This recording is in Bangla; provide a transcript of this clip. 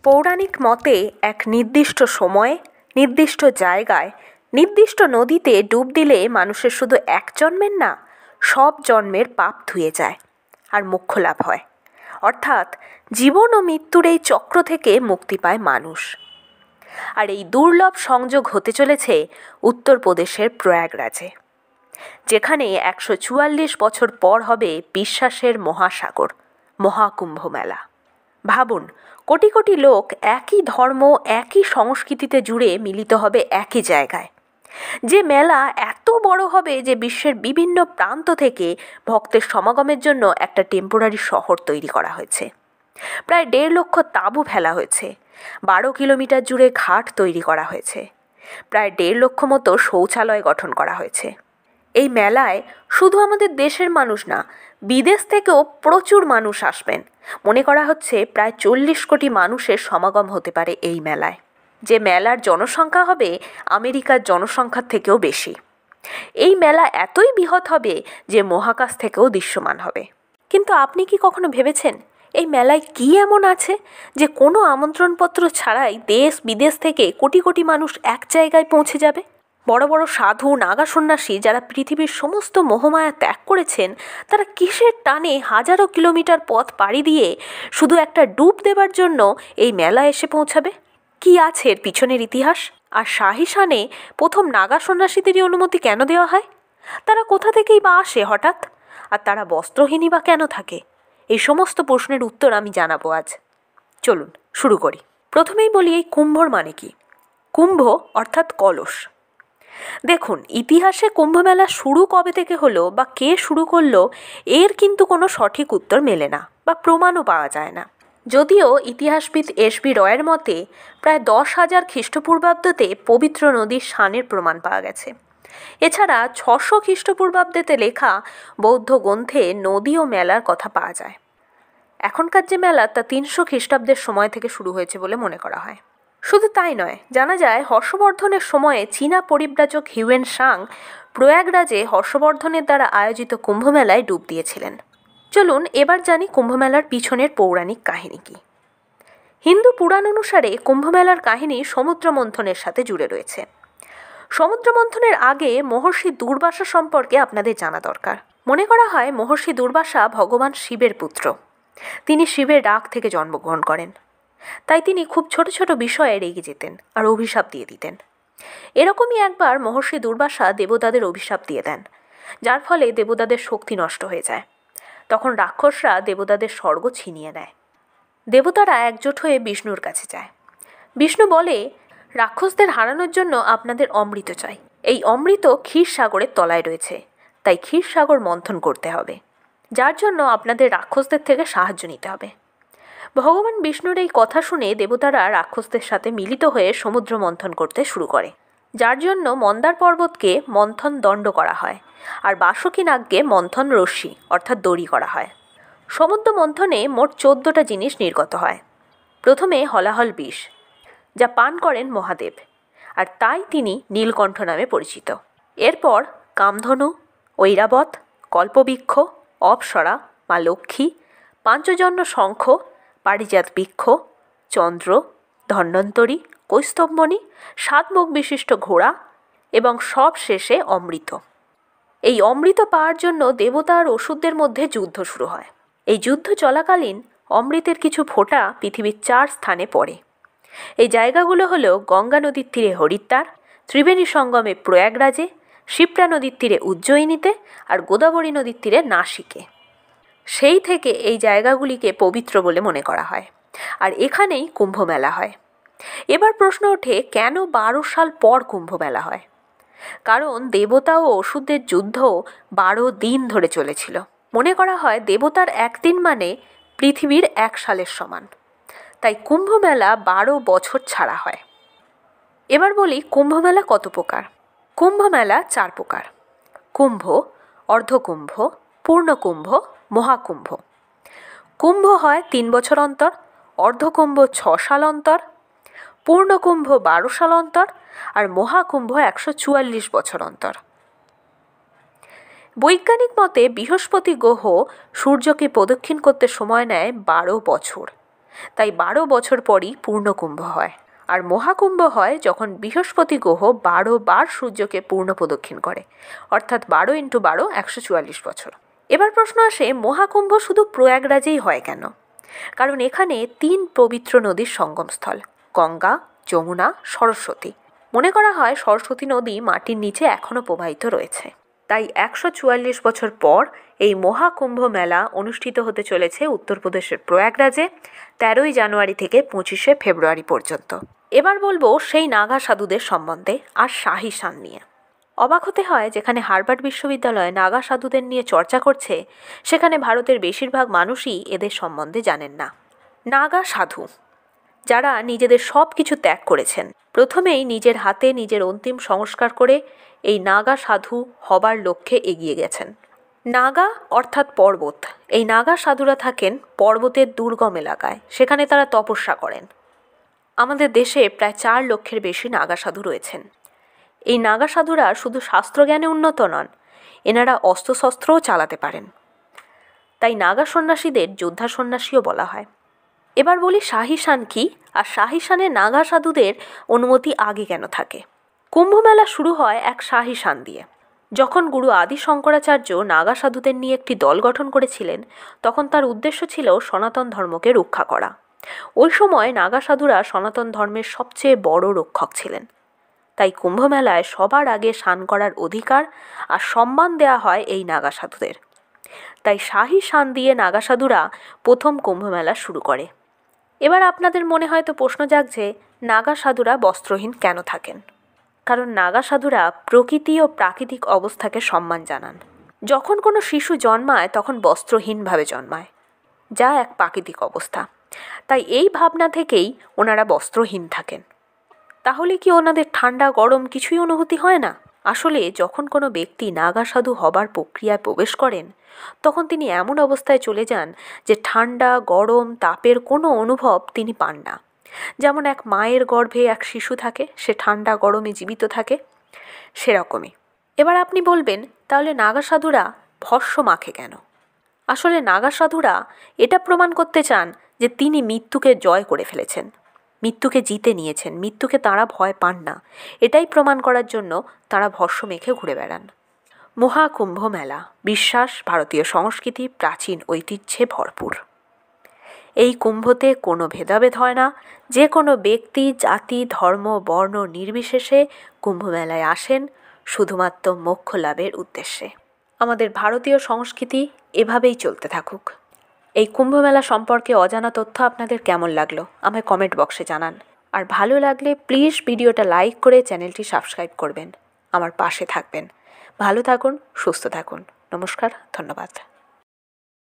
পৌরাণিক মতে এক নির্দিষ্ট সময়ে, নির্দিষ্ট জায়গায়, নির্দিষ্ট নদীতে ডুব দিলে মানুষের শুধু এক জন্মের না, সব জন্মের পাপ ধুয়ে যায় আর মোক্ষ লাভ হয়। অর্থাৎ জীবন ও মৃত্যুর এই চক্র থেকে মুক্তি পায় মানুষ। আর এই দুর্লভ সংযোগ হতে চলেছে উত্তরপ্রদেশের প্রয়াগরাজে, যেখানে 144 বছর পর হবে বিশ্বাসের মহাসাগর মহাকুম্ভ মেলা। ভাবুন, কোটি কোটি লোক একই ধর্ম, একই সংস্কৃতিতে জুড়ে মিলিত হবে একই জায়গায়। যে মেলা এত বড় হবে যে বিশ্বের বিভিন্ন প্রান্ত থেকে ভক্তের সমাগমের জন্য একটা টেম্পোরারি শহর তৈরি করা হয়েছে। প্রায় 1.5 লক্ষ তাঁবু ফেলা হয়েছে, 12 কিলোমিটার জুড়ে ঘাট তৈরি করা হয়েছে, প্রায় 1.5 লক্ষ মতো শৌচালয় গঠন করা হয়েছে। এই মেলায় শুধু আমাদের দেশের মানুষ না, বিদেশ থেকেও প্রচুর মানুষ আসবেন। মনে করা হচ্ছে প্রায় 40 কোটি মানুষের সমাগম হতে পারে এই মেলায়। যে মেলার জনসংখ্যা হবে আমেরিকার জনসংখ্যার থেকেও বেশি। এই মেলা এতই বৃহৎ হবে যে মহাকাশ থেকেও দৃশ্যমান হবে। কিন্তু আপনি কি কখনো ভেবেছেন এই মেলায় কি এমন আছে যে কোনো আমন্ত্রণপত্র ছাড়াই দেশ বিদেশ থেকে কোটি কোটি মানুষ এক জায়গায় পৌঁছে যাবে? বড় বড় সাধু, নাগা সন্ন্যাসী যারা পৃথিবীর সমস্ত মোহমায়া ত্যাগ করেছেন, তারা কিসের টানে হাজারো কিলোমিটার পথ পাড়ি দিয়ে শুধু একটা ডুব দেবার জন্য এই মেলায় এসে পৌঁছাবে? কি আছে এর পিছনের ইতিহাস? আর শাহী শানে প্রথম নাগা সন্ন্যাসীদেরই অনুমতি কেন দেওয়া হয়? তারা কোথা থেকেই বা আসে হঠাৎ? আর তারা বস্ত্রহীনই বা কেন থাকে? এই সমস্ত প্রশ্নের উত্তর আমি জানাবো আজ। চলুন শুরু করি। প্রথমেই বলি, এই কুম্ভর মানে কি? কুম্ভ অর্থাৎ কলস। দেখুন, ইতিহাসে কুম্ভমেলা শুরু কবে থেকে হলো বা কে শুরু করলো এর কিন্তু কোনো সঠিক উত্তর মেলে না বা প্রমাণও পাওয়া যায় না। যদিও ইতিহাসবিদ এস.বি. রয়ের মতে প্রায় 10,000 খ্রিস্টপূর্বাব্দতে পবিত্র নদীর স্নানের প্রমাণ পাওয়া গেছে। এছাড়া 600 খ্রিস্টপূর্বাব্দতে লেখা বৌদ্ধ গ্রন্থে নদী ও মেলার কথা পাওয়া যায়। এখনকার যে মেলা তা 300 খ্রিস্টাব্দের সময় থেকে শুরু হয়েছে বলে মনে করা হয়। শুধু তাই নয়, জানা যায় হর্ষবর্ধনের সময়ে চীনা পরিব্রাজক হিউয়েন সাং প্রয়াগরাজে হর্ষবর্ধনের দ্বারা আয়োজিত কুম্ভমেলায় ডুব দিয়েছিলেন। চলুন এবার জানি কুম্ভমেলার পিছনের পৌরাণিক কাহিনী কি। হিন্দু পুরাণ অনুসারে কুম্ভমেলার কাহিনী সমুদ্র মন্থনের সাথে জুড়ে রয়েছে। সমুদ্র মন্থনের আগে মহর্ষি দুর্বাসা সম্পর্কে আপনাদের জানা দরকার। মনে করা হয় মহর্ষি দুর্বাসা ভগবান শিবের পুত্র। তিনি শিবের রাগ থেকে জন্মগ্রহণ করেন। তাই তিনি খুব ছোট ছোট বিষয়ে রেগে যেতেন আর অভিশাপ দিয়ে দিতেন। এরকমই একবার মহর্ষি দুর্বাসা দেবতাদের অভিশাপ দিয়ে দেন, যার ফলে দেবতাদের শক্তি নষ্ট হয়ে যায়। তখন রাক্ষসরা দেবতাদের স্বর্গ ছিনিয়ে নেয়। দেবতারা একজোট হয়ে বিষ্ণুর কাছে যায়। বিষ্ণু বলে, রাক্ষসদের হারানোর জন্য আপনাদের অমৃত চাই। এই অমৃত ক্ষীরসাগরের তলায় রয়েছে, তাই ক্ষীরসাগর মন্থন করতে হবে, যার জন্য আপনাদের রাক্ষসদের থেকে সাহায্য নিতে হবে। ভগবান বিষ্ণুর এই কথা শুনে দেবতারা রাক্ষসদের সাথে মিলিত হয়ে সমুদ্র মন্থন করতে শুরু করে, যার জন্য মন্দার পর্বতকে মন্থন দণ্ড করা হয় আর বাসুকী নাগকে মন্থন রশ্মি অর্থাৎ দড়ি করা হয়। সমুদ্র মন্থনে মোট 14টা জিনিস নির্গত হয়। প্রথমে হলাহল বিষ, যা পান করেন মহাদেব, আর তাই তিনি নীলকণ্ঠ নামে পরিচিত। এরপর কামধনু, ঐরাবত, কল্পবৃক্ষ, অপ্সরা, মা লক্ষ্মী, পাঞ্চজন্য শঙ্খ, পারিজাত বৃক্ষ, চন্দ্র, ধন্বন্তরী, কৌস্তবমণি, 7 মুখ বিশিষ্ট ঘোড়া এবং সব শেষে অমৃত। এই অমৃত পাওয়ার জন্য দেবতা আর অসুরদের মধ্যে যুদ্ধ শুরু হয়। এই যুদ্ধ চলাকালীন অমৃতের কিছু ফোঁটা পৃথিবীর 4 স্থানে পড়ে। এই জায়গাগুলো হলো গঙ্গা নদীর তীরে হরিদ্বার, ত্রিবেণী সঙ্গমে প্রয়াগরাজে, শিপ্রা নদীর তীরে উজ্জয়িনীতে আর গোদাবরী নদীর তীরে নাসিকে। সেই থেকে এই জায়গাগুলিকে পবিত্র বলে মনে করা হয়, আর এখানেই কুম্ভ মেলা হয়। এবার প্রশ্ন ওঠে, কেন 12 সাল পর কুম্ভ মেলা হয়? কারণ দেবতা ও অসুরদের যুদ্ধ 12 দিন ধরে চলেছিল। মনে করা হয় দেবতার একদিন মানে পৃথিবীর 1 সালের সমান। তাই কুম্ভ মেলা 12 বছর ছাড়া হয়। এবার বলি কুম্ভ মেলা কত প্রকার। কুম্ভ মেলা 4 প্রকার: কুম্ভ, অর্ধকুম্ভ, পূর্ণকুম্ভ, মহাকুম্ভ। কুম্ভ হয় 3 বছর অন্তর, অর্ধকুম্ভ 6 সাল অন্তর, পূর্ণকুম্ভ 12 সাল অন্তর আর মহাকুম্ভ 144 বছর অন্তর। বৈজ্ঞানিক মতে বৃহস্পতি গ্রহ সূর্যকে প্রদক্ষিণ করতে সময় নেয় 12 বছর। তাই 12 বছর পরই পূর্ণকুম্ভ হয়। আর মহাকুম্ভ হয় যখন বৃহস্পতি গ্রহ 12 বার সূর্যকে পূর্ণ প্রদক্ষিণ করে, অর্থাৎ 12 × 12 144 বছর। এবার প্রশ্ন আসে, মহাকুম্ভ শুধু প্রয়াগরাজেই হয় কেন? কারণ এখানে 3 পবিত্র নদীর সঙ্গমস্থল, গঙ্গা, যমুনা, সরস্বতী। মনে করা হয় সরস্বতী নদী মাটির নিচে এখনও প্রবাহিত রয়েছে। তাই 144 বছর পর এই মহাকুম্ভ মেলা অনুষ্ঠিত হতে চলেছে উত্তরপ্রদেশের প্রয়াগরাজে 13ই জানুয়ারি থেকে 25শে ফেব্রুয়ারি পর্যন্ত। এবার বলবো সেই নাগা সাধুদের সম্বন্ধে আর শাহী স্নান নিয়ে। অবাক হতে হয়, যেখানে হার্ভার্ড বিশ্ববিদ্যালয় নাগা সাধুদের নিয়ে চর্চা করছে, সেখানে ভারতের বেশিরভাগ মানুষই এদের সম্বন্ধে জানেন না। নাগা সাধু যারা নিজেদের সব কিছু ত্যাগ করেছেন, প্রথমেই নিজের হাতে নিজের অন্তিম সংস্কার করে এই নাগা সাধু হবার লক্ষ্যে এগিয়ে গেছেন। নাগা অর্থাৎ পর্বত। এই নাগা সাধুরা থাকেন পর্বতের দুর্গম এলাকায়, সেখানে তারা তপস্যা করেন। আমাদের দেশে প্রায় 4 লক্ষের বেশি নাগা সাধু রয়েছেন। এই নাগা সাধুরা শুধু শাস্ত্রজ্ঞানে উন্নত নন, এনারা অস্ত্রশস্ত্রও চালাতে পারেন। তাই নাগা সন্ন্যাসীদের যোদ্ধা সন্ন্যাসীও বলা হয়। এবার বলি শাহী স্নান কি, আর শাহী স্নানে নাগা সাধুদের অনুমতি আগে কেন থাকে। কুম্ভমেলা শুরু হয় এক শাহী স্নান দিয়ে। যখন গুরু আদি শঙ্করাচার্য নাগা সাধুদের নিয়ে একটি দল গঠন করেছিলেন, তখন তার উদ্দেশ্য ছিল সনাতন ধর্মকে রক্ষা করা। ওই সময় নাগা সাধুরা সনাতন ধর্মের সবচেয়ে বড় রক্ষক ছিলেন। তাই কুম্ভমেলায় সবার আগে স্নান করার অধিকার আর সম্মান দেয়া হয় এই নাগা সাধুদের। তাই শাহী স্নান দিয়ে নাগা সাধুরা প্রথম কুম্ভমেলা শুরু করে। এবার আপনাদের মনে হয়তো প্রশ্ন জাগছে, নাগা সাধুরা বস্ত্রহীন কেন থাকেন? কারণ নাগা সাধুরা প্রকৃতি ও প্রাকৃতিক অবস্থাকে সম্মান জানান। যখন কোনো শিশু জন্মায় তখন বস্ত্রহীনভাবে জন্মায়, যা এক প্রাকৃতিক অবস্থা। তাই এই ভাবনা থেকেই ওনারা বস্ত্রহীন থাকেন। তাহলে কি ওনাদের ঠান্ডা গরম কিছুই অনুভূতি হয় না? আসলে যখন কোনো ব্যক্তি নাগা সাধু হবার প্রক্রিয়ায় প্রবেশ করেন, তখন তিনি এমন অবস্থায় চলে যান যে ঠান্ডা গরম তাপের কোনো অনুভব তিনি পান না। যেমন এক মায়ের গর্ভে এক শিশু থাকে, সে ঠান্ডা গরমে জীবিত থাকে, সেরকমই। এবার আপনি বলবেন, তাহলে নাগা সাধুরা ভস্ম মাখে কেন? আসলে নাগা সাধুরা এটা প্রমাণ করতে চান যে তিনি মৃত্যুকে জয় করে ফেলেছেন, মৃত্যুকে জিতে নিয়েছেন, মৃত্যুকে তাঁরা ভয় পান না। এটাই প্রমাণ করার জন্য তাঁরা ভস্ম মেখে ঘুরে বেড়ান। মহাকুম্ভ মেলা বিশ্বাস, ভারতীয় সংস্কৃতি, প্রাচীন ঐতিহ্যে ভরপুর। এই কুম্ভতে কোনো ভেদাভেদ হয় না। যে কোনো ব্যক্তি, জাতি, ধর্ম, বর্ণ নির্বিশেষে কুম্ভমেলায় আসেন শুধুমাত্র মোক্ষ লাভের উদ্দেশ্যে। আমাদের ভারতীয় সংস্কৃতি এভাবেই চলতে থাকুক। এই কুম্ভমেলা সম্পর্কে অজানা তথ্য আপনাদের কেমন লাগলো আমায় কমেন্ট বক্সে জানান। আর ভালো লাগলে প্লিজ ভিডিওটা লাইক করে চ্যানেলটি সাবস্ক্রাইব করবেন, আমার পাশে থাকবেন। ভালো থাকুন, সুস্থ থাকুন। নমস্কার, ধন্যবাদ।